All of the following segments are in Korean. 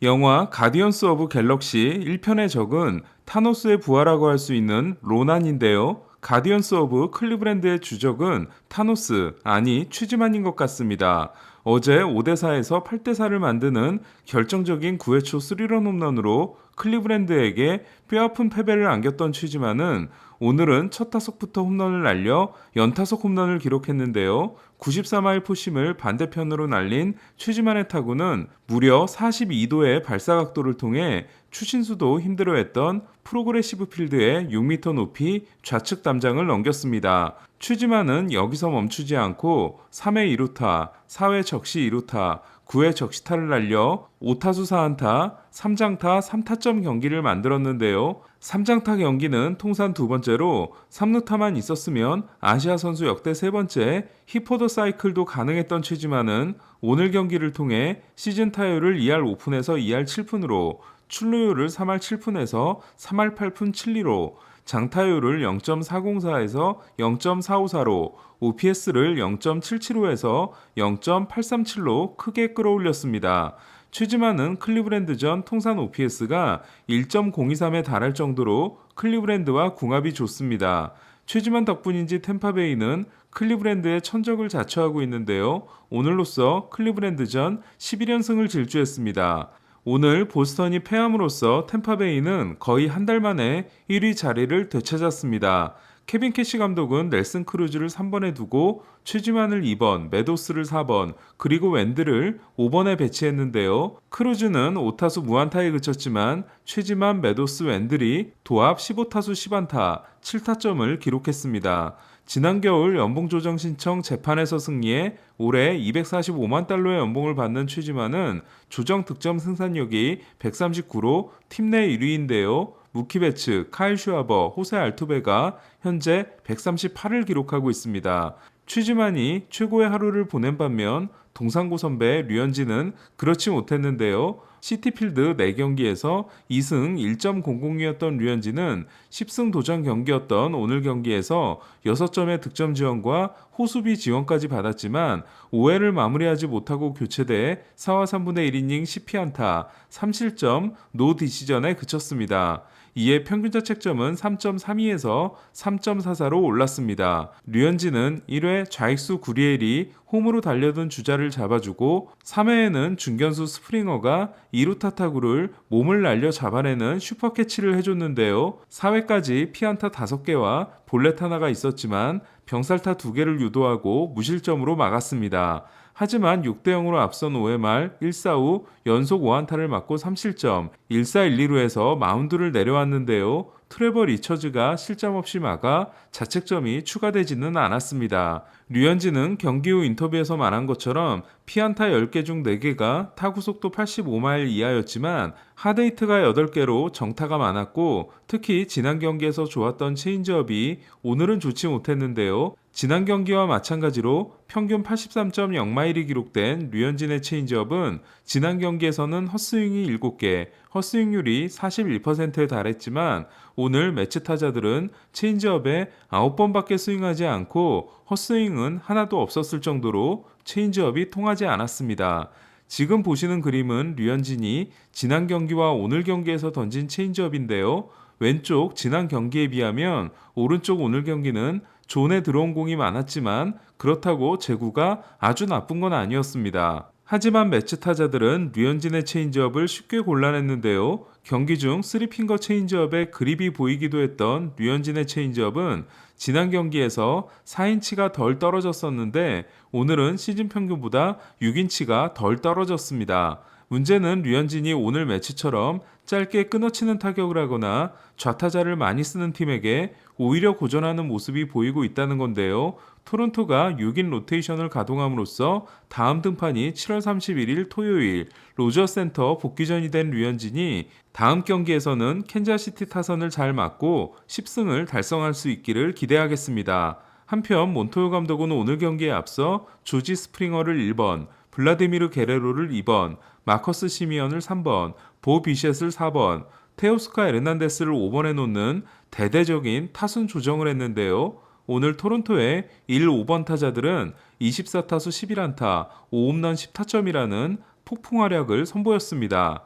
영화 가디언스 오브 갤럭시 1편의 적은 타노스의 부하라고 할 수 있는 로난인데요. 가디언스 오브 클리브랜드의 주적은 타노스, 아니 취지만인 것 같습니다. 어제 5대4에서 8대4를 만드는 결정적인 9회 초 3런 홈런으로 클리브랜드에게 뼈아픈 패배를 안겼던 취지만은 오늘은 첫 타석부터 홈런을 날려 연타석 홈런을 기록했는데요. 94마일 포심을 반대편으로 날린 최지만의 타구는 무려 42도의 발사 각도를 통해 추신수도 힘들어했던 프로그레시브 필드의 6m 높이 좌측 담장을 넘겼습니다. 최지만은 여기서 멈추지 않고 3회 2루타, 4회 적시 2루타, 9회 적시타를 날려 5타수 4안타, 3장타 3타점 경기를 만들었는데요. 3장타 경기는 통산 두 번째로 3루타만 있었으면 아시아 선수 역대 세 번째 히포더 사이클도 가능했던 최지만은 오늘 경기를 통해 시즌 타율을 2할 5푼에서 2할 7푼으로, 출루율을 3할 7푼에서 3할 8푼 7리로, 장타율을 0.404에서 0.454로, OPS를 0.775에서 0.837로 크게 끌어올렸습니다. 최지만은 클리브랜드전 통산 OPS가 1.023에 달할 정도로 클리브랜드와 궁합이 좋습니다. 최지만 덕분인지 템파베이는 클리브랜드의 천적을 자처하고 있는데요. 오늘로써 클리브랜드전 11연승을 질주했습니다. 오늘 보스턴이 패함으로써 템파베이는 거의 한 달 만에 1위 자리를 되찾았습니다. 케빈 캐시 감독은 넬슨 크루즈를 3번에 두고 최지만을 2번, 메도스를 4번, 그리고 웬드를 5번에 배치했는데요. 크루즈는 5타수 무안타에 그쳤지만 최지만, 메도스, 웬들이 도합 15타수 10안타, 7타점을 기록했습니다. 지난 겨울 연봉 조정 신청 재판에서 승리해 올해 245만 달러의 연봉을 받는 최지만은 조정 득점 생산력이 139로 팀 내 1위인데요. 무키 베츠, 카일 슈아버, 호세 알투베가 현재 138을 기록하고 있습니다. 최지만이 최고의 하루를 보낸 반면 동상고 선배 류현진은 그렇지 못했는데요. 시티필드 4경기에서 2승 1.00이었던 류현진은 10승 도전 경기였던 오늘 경기에서 6점의 득점 지원과 호수비 지원까지 받았지만 5회를 마무리하지 못하고 교체돼 4와 3분의 1이닝 10피안타, 3실점, 노 디시전에 그쳤습니다. 이에 평균 자책점은 3.32에서 3.44로 올랐습니다. 류현진은 1회 좌익수 구리엘이 홈으로 달려든 주자를 잡아주고 3회에는 중견수 스프링어가 2루타 타구를 몸을 날려 잡아내는 슈퍼캐치를 해줬는데요. 4회까지 피안타 5개와 볼넷 하나가 있었지만 병살타 2개를 유도하고 무실점으로 막았습니다. 하지만 6대0으로 앞선 5회 말 1사 후 연속 5안타를 맞고 3실점, 1사 1리루에서 마운드를 내려왔는데요. 트레버 리처즈가 실점 없이 막아 자책점이 추가되지는 않았습니다. 류현진은 경기 후 인터뷰에서 말한 것처럼 피안타 10개 중 4개가 타구 속도 85마일 이하였지만 하드히트가 8개로 정타가 많았고 특히 지난 경기에서 좋았던 체인지업이 오늘은 좋지 못했는데요. 지난 경기와 마찬가지로 평균 83.0마일이 기록된 류현진의 체인지업은 지난 경기에서는 헛스윙이 7개, 헛스윙률이 41%에 달했지만 오늘 매치 타자들은 체인지업에 9번밖에 스윙하지 않고 헛스윙은 하나도 없었을 정도로 체인지업이 통하지 않았습니다. 지금 보시는 그림은 류현진이 지난 경기와 오늘 경기에서 던진 체인지업인데요. 왼쪽 지난 경기에 비하면 오른쪽 오늘 경기는 존에 들어온 공이 많았지만 그렇다고 제구가 아주 나쁜 건 아니었습니다. 하지만 매치 타자들은 류현진의 체인지업을 쉽게 골라냈는데요. 경기 중 3핑거 체인지업의 그립이 보이기도 했던 류현진의 체인지업은 지난 경기에서 4인치가 덜 떨어졌었는데 오늘은 시즌 평균보다 6인치가 덜 떨어졌습니다. 문제는 류현진이 오늘 매치처럼 짧게 끊어치는 타격을 하거나 좌타자를 많이 쓰는 팀에게 오히려 고전하는 모습이 보이고 있다는 건데요. 토론토가 6인 로테이션을 가동함으로써 다음 등판이 7월 31일 토요일 로저 센터 복귀전이 된 류현진이 다음 경기에서는 캔자시티 타선을 잘 맞고 10승을 달성할 수 있기를 기대하겠습니다. 한편 몬토요 감독은 오늘 경기에 앞서 조지 스프링어를 1번, 블라디미르 게레로를 2번, 마커스 시미언을 3번, 보 비셋을 4번, 테오스카 에르난데스를 5번에 놓는 대대적인 타순 조정을 했는데요. 오늘 토론토의 1, 5번 타자들은 24타수 11안타, 5홈런 10타점이라는 폭풍 활약을 선보였습니다.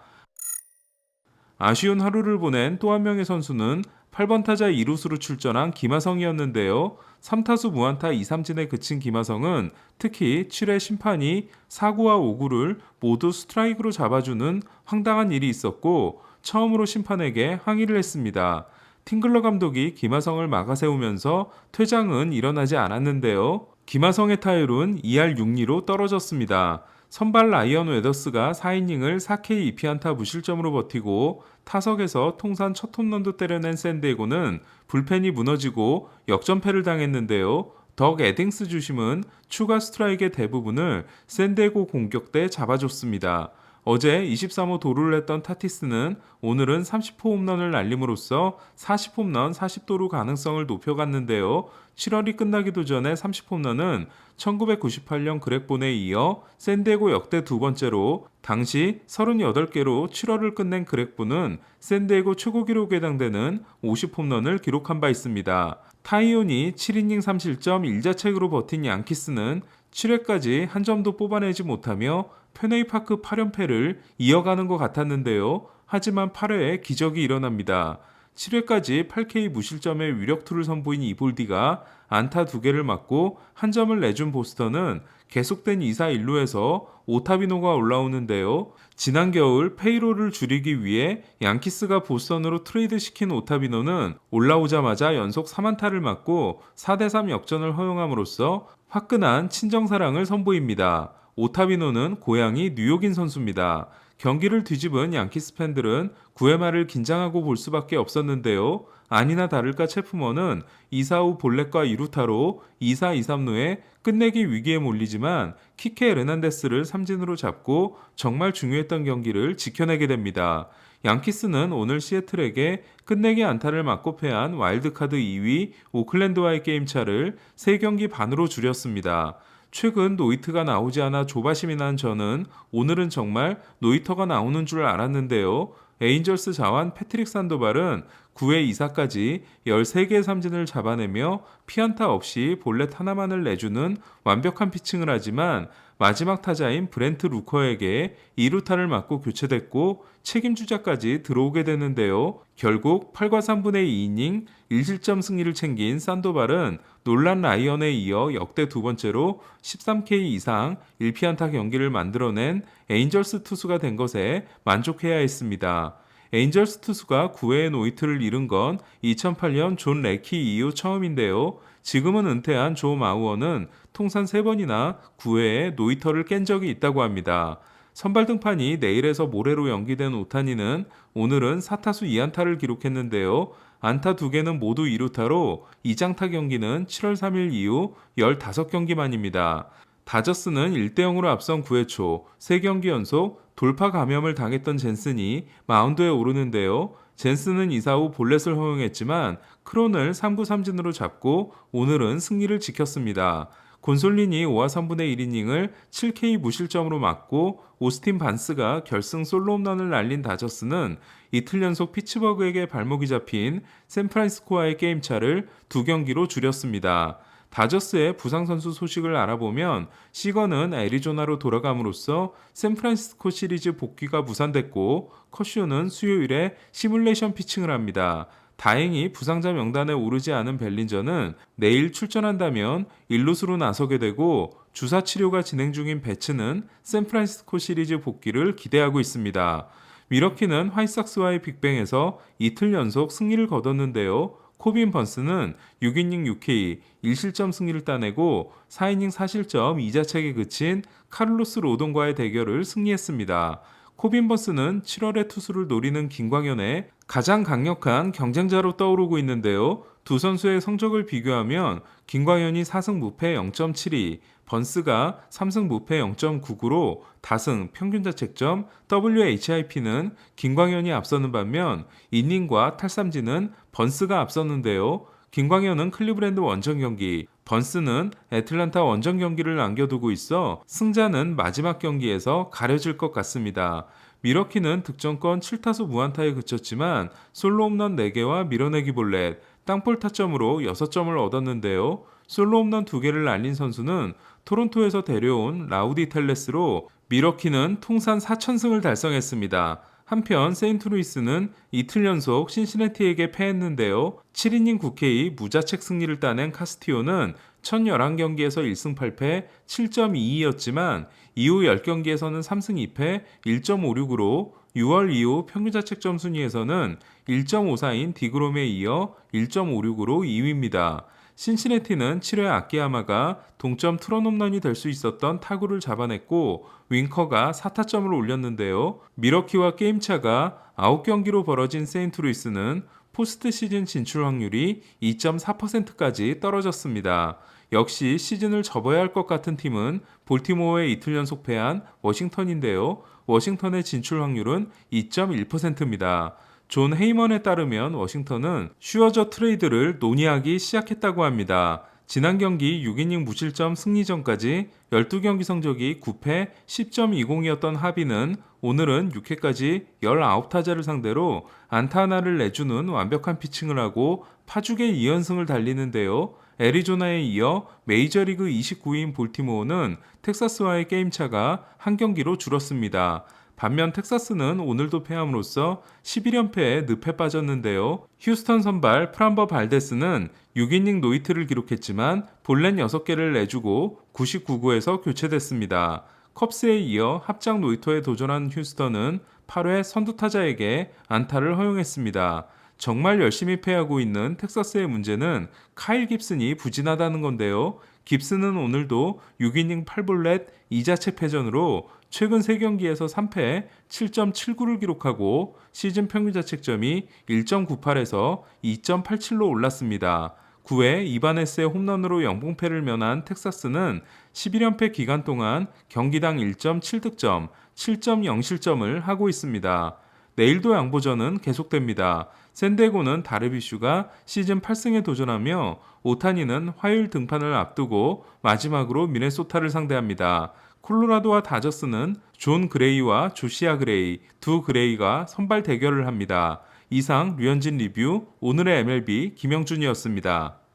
아쉬운 하루를 보낸 또 한 명의 선수는 8번 타자 이루수로 출전한 김하성이었는데요. 3타수 무안타 2삼진에 그친 김하성은 특히 7회 심판이 4구와 5구를 모두 스트라이크로 잡아주는 황당한 일이 있었고 처음으로 심판에게 항의를 했습니다. 팅글러 감독이 김하성을 막아세우면서 퇴장은 일어나지 않았는데요. 김하성의 타율은 2할 6리로 떨어졌습니다. 선발 라이언 웨더스가 4이닝을 4K 2피안타 무실점으로 버티고 타석에서 통산 첫 홈런도 때려낸 샌디에고는 불펜이 무너지고 역전패를 당했는데요. 덕 에딩스 주심은 추가 스트라이크의 대부분을 샌디에고 공격대 잡아줬습니다. 어제 23호 도루를 했던 타티스는 오늘은 30호 홈런을 날림으로써 40홈런 40도루 가능성을 높여갔는데요. 7월이 끝나기도 전에 30홈런은 1998년 그렉본에 이어 샌디에고 역대 두 번째로 당시 38개로 7월을 끝낸 그렉본은 샌디에고 최고 기록에 해당되는 50홈런을 기록한 바 있습니다. 타이온이 7이닝 3실점 1자책으로 버틴 양키스는 7회까지 한 점도 뽑아내지 못하며 페네이파크 8연패를 이어가는 것 같았는데요. 하지만 8회에 기적이 일어납니다. 7회까지 8K 무실점의 위력투를 선보인 이볼디가 안타 2개를 맞고 한 점을 내준 보스턴은 계속된 2사 1루에서 오타비노가 올라오는데요. 지난 겨울 페이로를 줄이기 위해 양키스가 보스턴으로 트레이드시킨 오타비노는 올라오자마자 연속 3안타를 맞고 4대3 역전을 허용함으로써 화끈한 친정사랑을 선보입니다. 오타비노는 고향이 뉴욕인 선수입니다. 경기를 뒤집은 양키스 팬들은 9회 말을 긴장하고 볼 수밖에 없었는데요. 아니나 다를까 체프먼은 2사 후 볼넷과 2루타로 2사 2삼루에 끝내기 위기에 몰리지만 키케 르난데스를 삼진으로 잡고 정말 중요했던 경기를 지켜내게 됩니다. 양키스는 오늘 시애틀에게 끝내기 안타를 맞고 패한 와일드카드 2위 오클랜드와의 게임차를 3경기 반으로 줄였습니다. 최근 노히트가 나오지 않아 조바심이 난 저는 오늘은 정말 노히터가 나오는 줄 알았는데요. 에인절스 자완 패트릭 산도발은 9회 2사까지 13개의 삼진을 잡아내며 피안타 없이 볼넷 하나만을 내주는 완벽한 피칭을 하지만 마지막 타자인 브렌트 루커에게 2루타를 맞고 교체됐고 책임주자까지 들어오게 되는데요. 결국 8과 3분의 2이닝 1실점 승리를 챙긴 산도발은 놀란 라이언에 이어 역대 두 번째로 13K 이상 1피안타 경기를 만들어낸 에인절스 투수가 된 것에 만족해야 했습니다. 에인절스 투수가 9회의 노히트를 이룬 건 2008년 존 레키 이후 처음인데요. 지금은 은퇴한 조 마우어는 통산 3번이나 9회에 노히터를 깬 적이 있다고 합니다. 선발 등판이 내일에서 모레로 연기된 오타니는 오늘은 4타수 2안타를 기록했는데요. 안타 2개는 모두 2루타로 2장타 경기는 7월 3일 이후 15경기 만입니다. 다저스는 1대0으로 앞선 9회 초 3경기 연속 돌파 감염을 당했던 젠슨이 마운드에 오르는데요. 젠슨은 2사 후 볼넷을 허용했지만 크론을 3구 3진으로 잡고 오늘은 승리를 지켰습니다. 곤솔린이 5와 3분의 1이닝을 7K 무실점으로 맞고 오스틴 반스가 결승 솔로 홈런을 날린 다저스는 이틀 연속 피츠버그에게 발목이 잡힌 샌프란시스코와의 게임차를 2경기로 줄였습니다. 다저스의 부상 선수 소식을 알아보면 시거는 애리조나로 돌아감으로써 샌프란시스코 시리즈 복귀가 무산됐고 커쇼는 수요일에 시뮬레이션 피칭을 합니다. 다행히 부상자 명단에 오르지 않은 벨린저는 내일 출전한다면 1루수로 나서게 되고 주사 치료가 진행 중인 배츠는 샌프란시스코 시리즈 복귀를 기대하고 있습니다. 미러키는 화이삭스와의 빅뱅에서 이틀 연속 승리를 거뒀는데요. 코빈 번스는 6이닝 6K 1실점 승리를 따내고 4이닝 4실점 2자책에 그친 카를로스 로돈과의 대결을 승리했습니다. 코빈 번스는 7월에 투수를 노리는 김광현의 가장 강력한 경쟁자로 떠오르고 있는데요. 두 선수의 성적을 비교하면 김광현이 4승 무패 0.72, 번스가 3승 무패 0.99로 다승 평균 자책점 WHIP는 김광현이 앞서는 반면 이닝과 탈삼진은 번스가 앞섰는데요. 김광현은 클리브랜드 원정 경기, 번스는 애틀란타 원정 경기를 남겨두고 있어 승자는 마지막 경기에서 가려질 것 같습니다. 미러키는 득점권 7타수 무안타에 그쳤지만 솔로 홈런 4개와 밀어내기 볼넷, 땅볼 타점으로 6점을 얻었는데요. 솔로 홈런 2개를 날린 선수는 토론토에서 데려온 라우디 텔레스로 미러키는 통산 4천승을 달성했습니다. 한편 세인트루이스는 이틀 연속 신시내티에게 패했는데요. 7이닝 9K 무자책 승리를 따낸 카스티오는 첫 11경기에서 1승 8패 7.22였지만 이후 10경기에서는 3승 2패 1.56으로 6월 이후 평균자책점 순위에서는 1.54인 디그롬에 이어 1.56으로 2위입니다. 신시내티는 7회 아키야마가 동점 투런 홈런이 될 수 있었던 타구를 잡아냈고 윙커가 4타점을 올렸는데요. 미러키와 게임차가 9경기로 벌어진 세인트루이스는 포스트 시즌 진출 확률이 2.4%까지 떨어졌습니다. 역시 시즌을 접어야 할 것 같은 팀은 볼티모어에 이틀 연속 패한 워싱턴인데요. 워싱턴의 진출 확률은 2.1%입니다. 존 헤이먼에 따르면 워싱턴은 슈어저 트레이드를 논의하기 시작했다고 합니다. 지난 경기 6이닝 무실점 승리 전까지 12경기 성적이 9패 10.20이었던 하비는 오늘은 6회까지 19타자를 상대로 안타 하나를 내주는 완벽한 피칭을 하고 파죽의 2연승을 달리는데요. 애리조나에 이어 메이저리그 29위인 볼티모어는 텍사스와의 게임차가 한 경기로 줄었습니다. 반면 텍사스는 오늘도 패함으로써 11연패에 늪에 빠졌는데요. 휴스턴 선발 프람버 발데스는 6이닝 노히트를 기록했지만 볼넷 6개를 내주고 99구에서 교체됐습니다. 컵스에 이어 합작 노히터에 도전한 휴스턴은 8회 선두타자에게 안타를 허용했습니다. 정말 열심히 패하고 있는 텍사스의 문제는 카일 깁슨이 부진하다는 건데요. 깁슨은 오늘도 6이닝 8볼넷 2자책 패전으로 최근 3경기에서 3패 7.79를 기록하고 시즌 평균 자책점이 1.98에서 2.87로 올랐습니다. 9회 이바네스의 홈런으로 영봉패를 면한 텍사스는 11연패 기간 동안 경기당 1.7득점, 7.0실점을 하고 있습니다. 내일도 양보전은 계속됩니다. 샌디에고는 다르비슈가 시즌 8승에 도전하며 오타니는 화요일 등판을 앞두고 마지막으로 미네소타를 상대합니다. 콜로라도와 다저스는 존 그레이와 조시아 그레이, 두 그레이가 선발 대결을 합니다. 이상 류현진 리뷰 오늘의 MLB 김영준이었습니다.